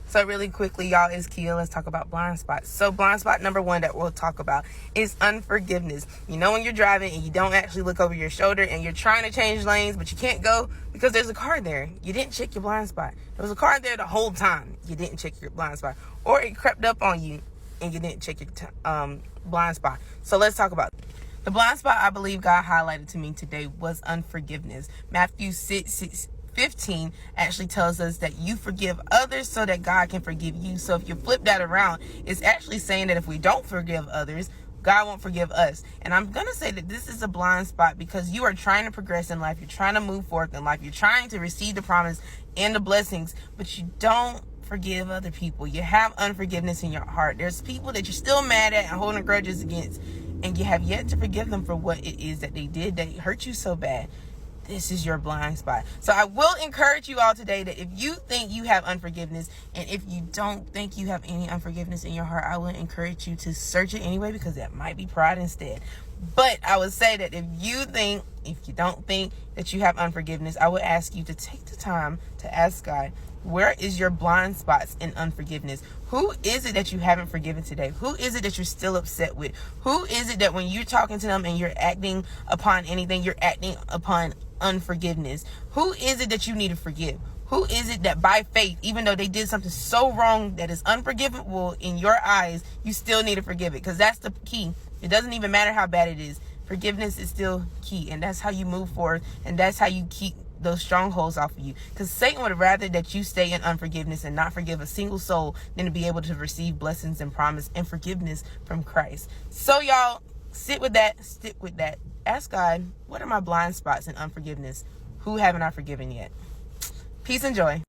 So really quickly, y'all, is Kia. Let's talk about blind spots. So blind spot number one that we'll talk about is unforgiveness. You know when you're driving and you don't actually look over your shoulder and you're trying to change lanes, but you can't go because there's a car there. You didn't check your blind spot. There was a car there the whole time. You didn't check your blind spot. Or it crept up on you and you didn't check your blind spot. So let's talk about it. The blind spot I believe God highlighted to me today was unforgiveness. Matthew 6:15 actually tells us that you forgive others so that God can forgive you. So if you flip that around, it's actually saying that if we don't forgive others, God won't forgive us. And I'm going to say that this is a blind spot because you are trying to progress in life. You're trying to move forward in life. You're trying to receive the promise and the blessings, but you don't forgive other people. You have unforgiveness in your heart. There's people that you're still mad at and holding grudges against, and you have yet to forgive them for what it is that they did that hurt you so bad. This is your blind spot. So I will encourage you all today that if you think you have unforgiveness, and if you don't think you have any unforgiveness in your heart, I will encourage you to search it anyway, because that might be pride instead. But I would say that if you don't think that you have unforgiveness, I would ask you to take the time to ask God, where is your blind spots in unforgiveness? Who is it that you haven't forgiven today? Who is it that you're still upset with? Who is it that when you're talking to them and you're acting upon anything, you're acting upon unforgiveness? Who is it that you need to forgive? Who is it that by faith, even though they did something so wrong that is unforgivable in your eyes, you still need to forgive it? Because that's the key. It doesn't even matter how bad it is. Forgiveness is still key, and that's how you move forward, and that's how you keep those strongholds off of you. Because Satan would rather that you stay in unforgiveness and not forgive a single soul than to be able to receive blessings and promise and forgiveness from Christ. So y'all, sit with that, stick with that. Ask God, what are my blind spots in unforgiveness? Who haven't I forgiven yet? Peace and joy.